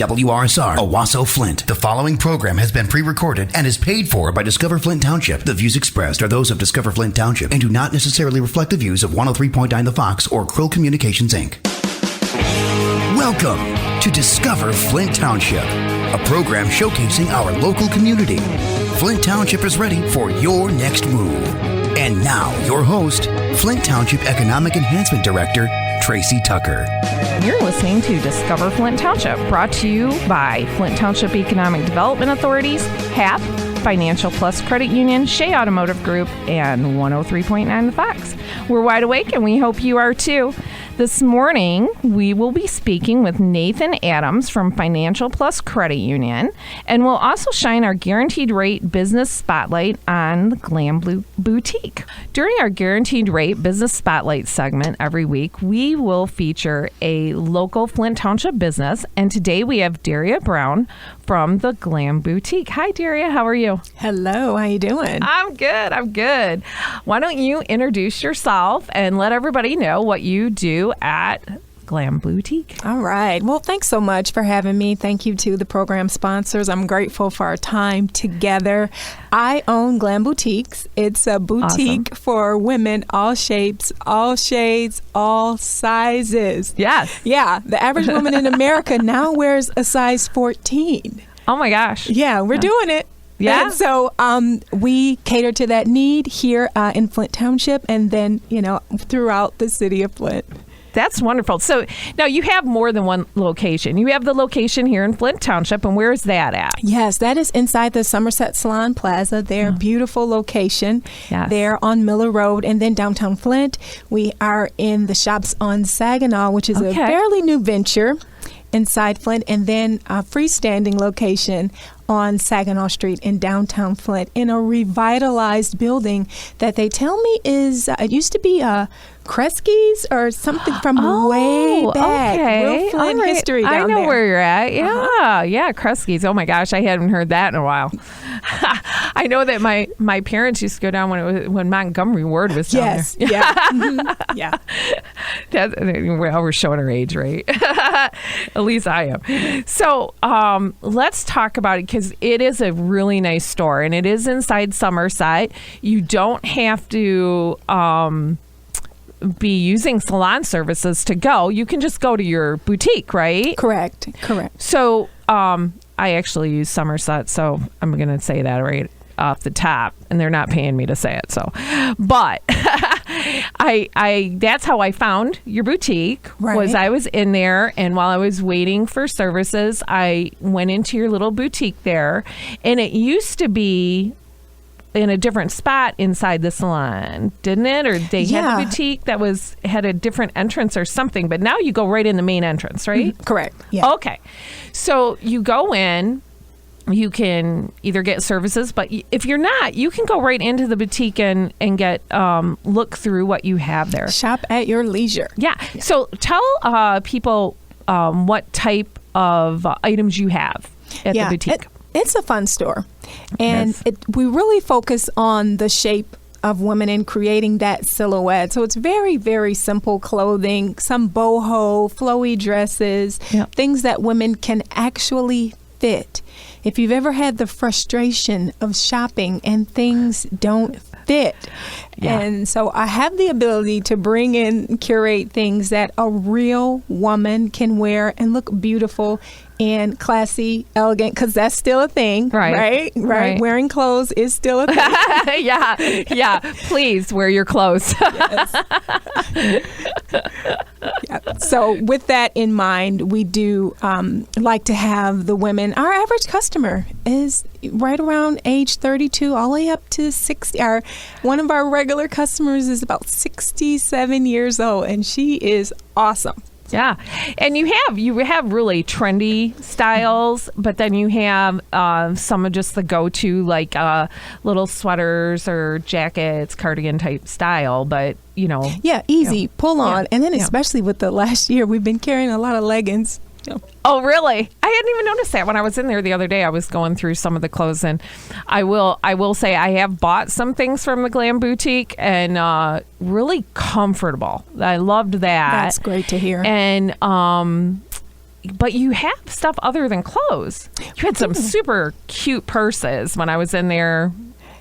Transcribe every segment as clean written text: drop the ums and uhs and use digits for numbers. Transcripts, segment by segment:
WRSR, Owasso, Flint. The following program has been pre-recorded and is paid for by Discover Flint Township. The views expressed are those of Discover Flint Township and do not necessarily reflect the views of 103.9 The Fox or Krill Communications, Inc. Welcome to Discover Flint Township, a program showcasing our local community. Flint Township is ready for your next move. And now, your host, Flint Township Economic Enhancement Director, Tracy Tucker. You're listening to Discover Flint Township, brought to you by Flint Township Economic Development Authorities, HAP, Financial Plus Credit Union, Shea Automotive Group, and 103.9 The Fox. We're wide awake, and we hope you are too. This morning, we will be speaking with Nathan Adams from Financial Plus Credit Union, and we'll also shine our guaranteed rate business spotlight on the Glam Boutique. During our guaranteed rate business spotlight segment every week, we will feature a local Flint Township business, and today we have Deria Brown from the Glam Boutique. Hi, Deria. How are you? Hello. How you doing? I'm good. Why don't you introduce yourself and let everybody know what you do at Glam Boutique? All right. Well, thanks so much for having me. Thank you to the program sponsors. I'm grateful for our time together. I own Glam Boutiques. It's a boutique for women, all shapes, all shades, all sizes. Yes. Yeah. The average woman in America now wears a size 14. Oh my gosh. Yeah, we're doing it. Yeah. And so we cater to that need here in Flint Township and then, throughout the city of Flint. That's wonderful. So now you have more than one location. You have the location here in Flint Township, and where is that at? Yes, that is inside the Somerset Salon Plaza. Their beautiful location. Yes. There on Miller Road, and then downtown Flint. We are in the shops on Saginaw, which is a fairly new venture inside Flint, and then a freestanding location on Saginaw Street in downtown Flint in a revitalized building that they tell me is, it used to be a Kresge's or something from way back. Okay. Real Flint history down there. I know where you're at. Yeah, Kresge's. Oh my gosh, I hadn't heard that in a while. I know that my parents used to go down when Montgomery Ward was down there. Yeah. Mm-hmm. Yeah. We're showing our age, right? At least I am. So let's talk about it, because it is a really nice store, and it is inside Somerset. You don't have to be using salon services to go. You can just go to your boutique, right? Correct. So I actually use Somerset, so I'm going to say that right off the top, and they're not paying me to say it. So, but I that's how I found your boutique. Right. Was I was in there, and while I was waiting for services, I went into your little boutique there, and it used to be in a different spot inside the salon, didn't it? Or they had a boutique that had a different entrance or something, but now you go right in the main entrance, right? Mm-hmm. Correct. Yeah. Okay. So you go in, you can either get services, but if you're not, you can go right into the boutique and get look through what you have there. Shop at your leisure. Yeah. So tell people what type of items you have at the boutique. It's a fun store, and we really focus on the shape of women and creating that silhouette. So it's very, very simple clothing, some boho, flowy dresses, things that women can actually fit. If you've ever had the frustration of shopping and things don't fit. And so I have the ability to bring in and curate things that a real woman can wear and look beautiful and classy, elegant, because that's still a thing, right? Wearing clothes is still a thing. Yeah. Please wear your clothes. So with that in mind, we do like to have the women. Our average customer is right around age 32, all the way up to 60. One of our regular customers is about 67 years old, and she is awesome. Yeah. And you have really trendy styles, but then you have some of just the go-to, like little sweaters or jackets, cardigan type style, but Yeah, easy, pull on. And then especially with the last year, we've been carrying a lot of leggings. Oh, really? I hadn't even noticed that. When I was in there the other day, I was going through some of the clothes, and I will say I have bought some things from the Glam Boutique, and really comfortable. I loved that. That's great to hear. And but you have stuff other than clothes. You had some super cute purses when I was in there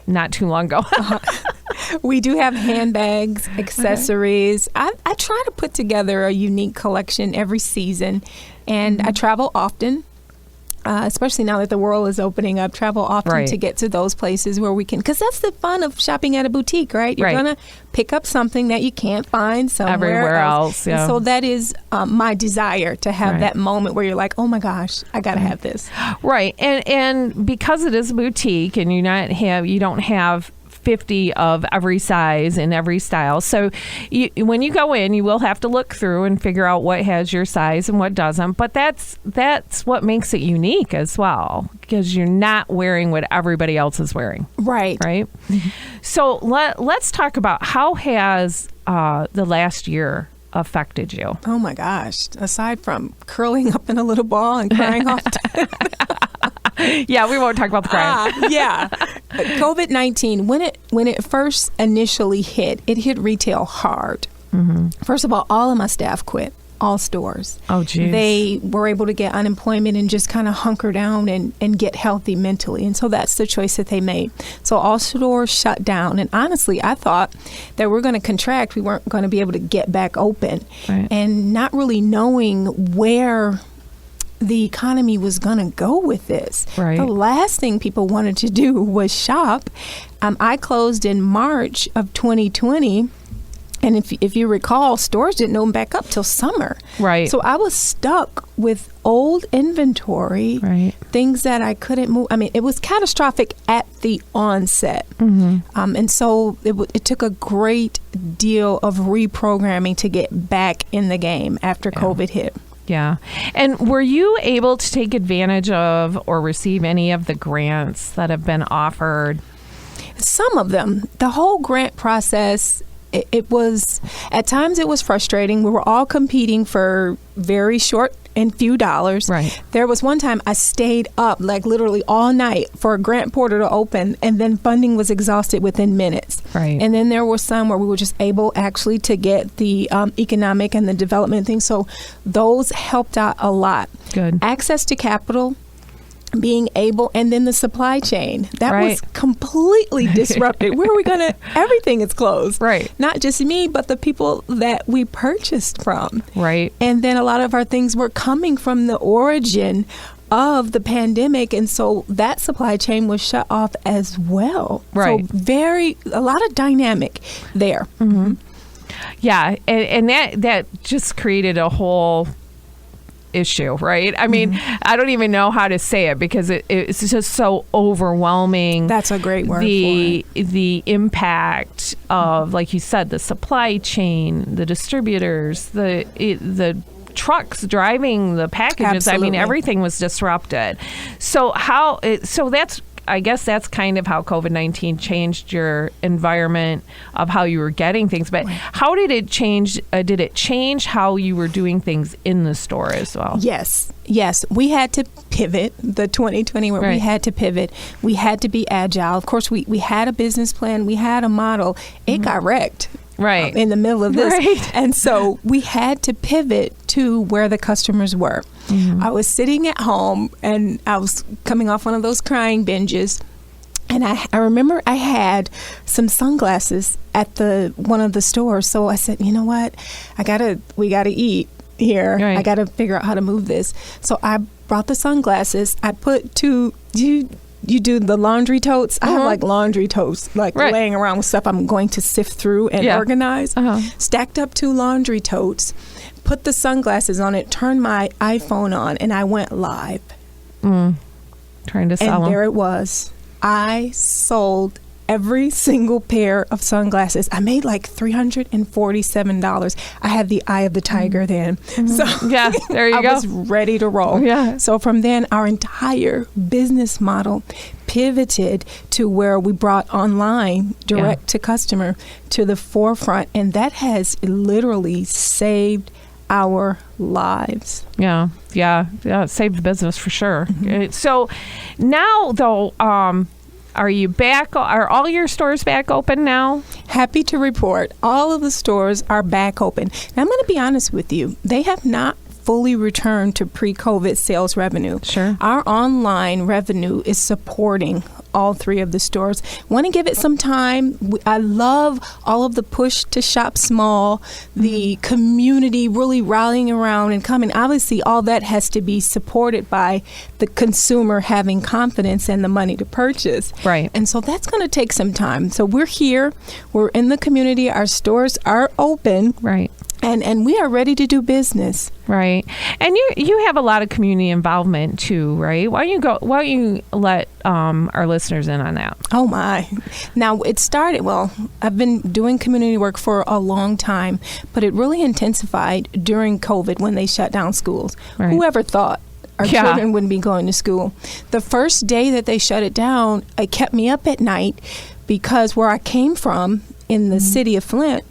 not too long ago. We do have handbags, accessories. I try to put together a unique collection every season, and I travel often. Especially now that the world is opening up, travel often to get to those places where we can, because that's the fun of shopping at a boutique, right? You're going to pick up something that you can't find somewhere else. Yeah. And so that is my desire, to have that moment where you're like, oh my gosh, I got to have this. Right. And because it is a boutique and you don't have 50 of every size and every style. So when you go in, you will have to look through and figure out what has your size and what doesn't. But that's what makes it unique as well, because you're not wearing what everybody else is wearing. Right. Mm-hmm. So let's talk about how has the last year affected you? Oh my gosh. Aside from curling up in a little ball and crying all the time. Yeah, we won't talk about the crying. COVID-19, when it first initially hit, it hit retail hard. Mm-hmm. First of all of my staff quit, all stores. Oh, geez. They were able to get unemployment and just kind of hunker down and get healthy mentally. And so that's the choice that they made. So all stores shut down. And honestly, I thought that we're going to contract. We weren't going to be able to get back open. Right. And not really knowing where the economy was going to go with this. Right. The last thing people wanted to do was shop. I closed in March of 2020. And if you recall, stores didn't open back up till summer. Right. So I was stuck with old inventory, things that I couldn't move. I mean, it was catastrophic at the onset. Mm-hmm. And so it took a great deal of reprogramming to get back in the game after COVID hit. Yeah. And were you able to take advantage of or receive any of the grants that have been offered? Some of them. The whole grant process, it was, at times it was frustrating. We were all competing for very short and few dollars. Right. There was one time I stayed up like literally all night for a grant portal to open, and then funding was exhausted within minutes. Right. And then there were some where we were just able actually to get the economic and the development things. So those helped out a lot. Good. Access to capital, being able, and then the supply chain that was completely disrupted. Where are we gonna? Everything is closed. Right. Not just me, but the people that we purchased from. Right. And then a lot of our things were coming from the origin of the pandemic, and so that supply chain was shut off as well. Right. So a lot of dynamic there. Mm-hmm. Yeah, and that just created a whole issue, right? I mean, I don't even know how to say it because it's just so overwhelming. That's a great word for it. The impact of, like you said, the supply chain, the distributors, the trucks driving the packages. Absolutely. I mean, everything was disrupted. So I guess that's kind of how COVID-19 changed your environment of how you were getting things. But how did it change? Did it change how you were doing things in the store as well? Yes. We had to pivot. The 2020 where we had to pivot. We had to be agile. Of course, we had a business plan. We had a model. It got wrecked. Right. In the middle of this. Right. And so we had to pivot to where the customers were. Mm-hmm. I was sitting at home and I was coming off one of those crying binges. And I remember I had some sunglasses at one of the stores. So I said, you know what? We gotta eat here. Right. I gotta figure out how to move this. So I brought the sunglasses. I put you do the laundry totes. I have like laundry totes, laying around with stuff I'm going to sift through and organize. Stacked up 2 laundry totes, put the sunglasses on it, turned my iPhone on, and I went live. Trying to sell them. And there it was. I sold every single pair of sunglasses. I made like $347. I had the eye of the tiger then. So yeah, there you go. I was ready to roll. Yeah. So from then, our entire business model pivoted to where we brought online direct to customer to the forefront. And that has literally saved our lives. Yeah. It saved the business for sure. Mm-hmm. So now though, are you back? Are all your stores back open now? Happy to report all of the stores are back open. Now, I'm going to be honest with you. They have not fully returned to pre-COVID sales revenue. Sure. Our online revenue is supporting all three of the stores. Want to give it some time. I love all of the push to shop small, the community really rallying around and coming. Obviously, all that has to be supported by the consumer having confidence and the money to purchase. Right. And so that's going to take some time. So we're here. We're in the community. Our stores are open. Right. And we are ready to do business. Right. And you have a lot of community involvement too, right? Why don't you let our listeners in on that? Oh my. Now it started, I've been doing community work for a long time, but it really intensified during COVID when they shut down schools. Right. Whoever thought our children wouldn't be going to school? The first day that they shut it down, it kept me up at night because where I came from in the city of Flint,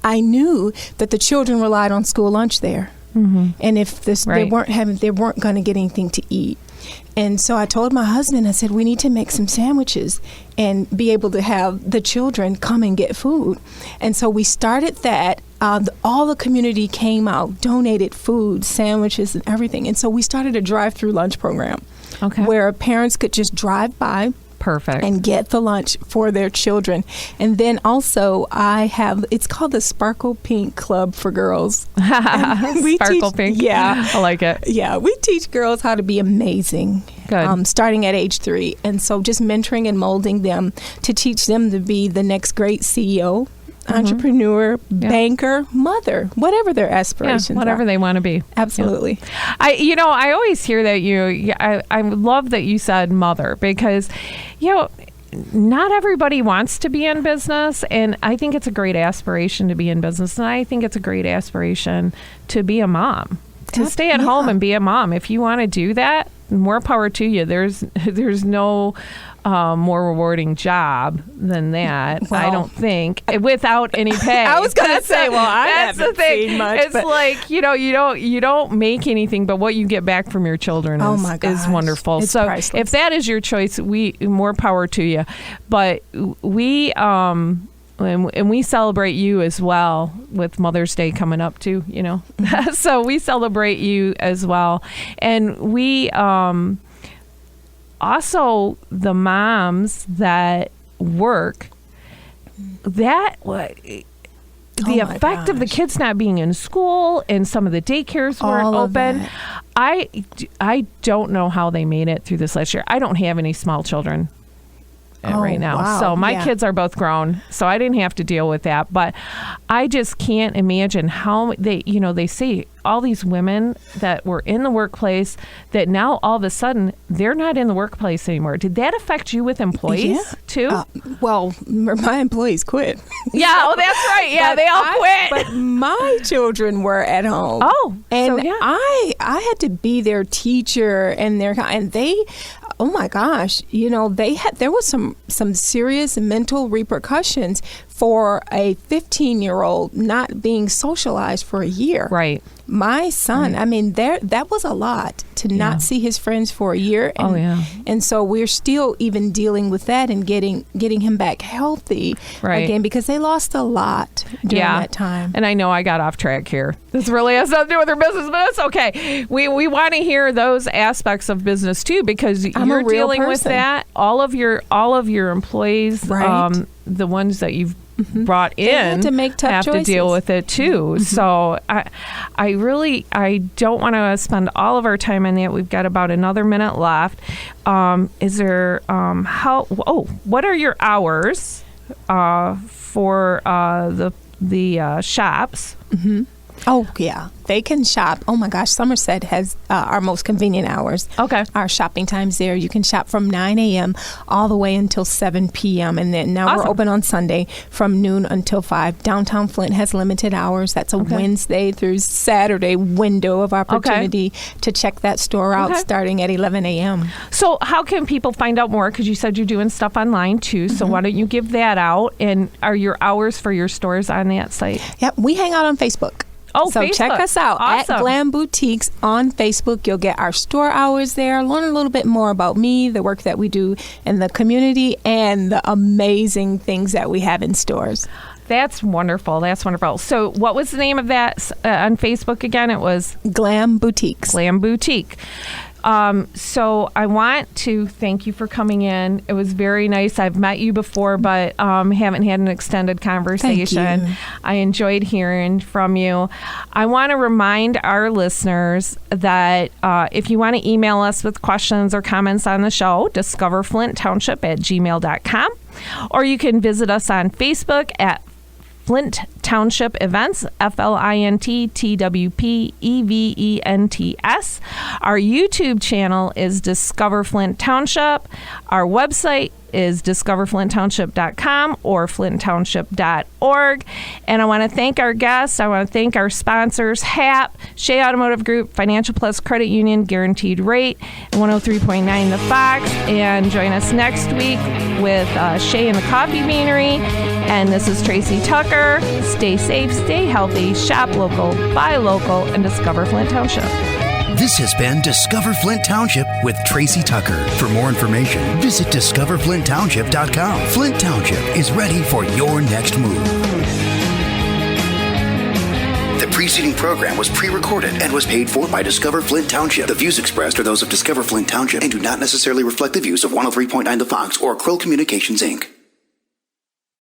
I knew that the children relied on school lunch there. And if they weren't going to get anything to eat. And so I told my husband, I said, we need to make some sandwiches and be able to have the children come and get food. And so we started that. All the community came out, donated food, sandwiches, and everything. And so we started a drive-through lunch program where parents could just drive by. Perfect. And get the lunch for their children. And then also it's called the Sparkle Pink Club for Girls. Sparkle Pink? Yeah. I like it. Yeah, we teach girls how to be amazing. Good. Starting at age 3. And so just mentoring and molding them to teach them to be the next great CEO, entrepreneur, banker, mother, whatever their aspirations whatever are. they want to be. Absolutely. Yeah. I always hear that I love that you said mother because, not everybody wants to be in business, and I think it's a great aspiration to be in business, and I think it's a great aspiration to be a mom, to stay at home and be a mom. If you want to do that, more power to you. There's no more rewarding job than that. I don't think, without any pay. I was going to say, I haven't seen much. It's like you don't make anything, but what you get back from your children is wonderful. It's so priceless. if that is your choice, more power to you. But we and we celebrate you as well with Mother's Day coming up too. So we celebrate you as well, and we. Also, the moms that work, the effect of the kids not being in school and some of the daycares weren't open. I don't know how they made it through this last year. I don't have any small children right now. Wow. So my kids are both grown, so I didn't have to deal with that. But I just can't imagine how they say all these women that were in the workplace that now all of a sudden they're not in the workplace anymore. Did that affect you with employees too? My employees quit. Yeah, that's right. Yeah, they all quit. But my children were at home. Oh, and so, yeah. I had to be their teacher and they. Oh my gosh! There was some serious mental repercussions for a 15-year-old not being socialized for a year. Right. My son, that was a lot to not see his friends for a year. And, and so we're still even dealing with that and getting him back healthy again because they lost a lot during that time. And I know I got off track here. This really has nothing to do with their business, but it's okay. We want to hear those aspects of business too because you're dealing with that. All of your employees, the ones that you've brought in to make tough have choices. To deal with it too. So I don't want to spend all of our time on that. We've got about another minute left. Is there what are your hours for the shops? Oh, yeah. They can shop. Oh, my gosh. Somerset has our most convenient hours. Okay. Our shopping times there. You can shop from 9 a.m. all the way until 7 p.m. And then now we're open on Sunday from noon until 5. Downtown Flint has limited hours. That's a Wednesday through Saturday window of opportunity to check that store out starting at 11 a.m. So how can people find out more? Because you said you're doing stuff online, too. So why don't you give that out? And are your hours for your stores on that site? Yep. We hang out on Facebook. Oh, so Facebook. Check us out at Glam Boutiques on Facebook. You'll get our store hours there. Learn a little bit more about me, the work that we do in the community, and the amazing things that we have in stores. That's wonderful. That's wonderful. So what was the name of that on Facebook again? It was Glam Boutiques. Glam Boutique. So I want to thank you for coming in. It was very nice. I've met you before, but haven't had an extended conversation. Thank you. I enjoyed hearing from you. I want to remind our listeners that if you want to email us with questions or comments on the show, discoverflinttownship@gmail.com, or you can visit us on Facebook at Flint Township Events, FLINTTWPEVENTS. Our YouTube channel is Discover Flint Township. Our website is discoverflinttownship.com or flinttownship.org. And I want to thank our guests. I want to thank our sponsors, HAP, Shea Automotive Group, Financial Plus Credit Union, Guaranteed Rate, and 103.9 The Fox. And join us next week with Shea and the Coffee Beanery. And this is Tracy Tucker. Stay safe, stay healthy, shop local, buy local, and discover Flint Township. This has been Discover Flint Township with Tracy Tucker. For more information, visit discoverflinttownship.com. Flint Township is ready for your next move. The preceding program was pre-recorded and was paid for by Discover Flint Township. The views expressed are those of Discover Flint Township and do not necessarily reflect the views of 103.9 The Fox or Krill Communications, Inc.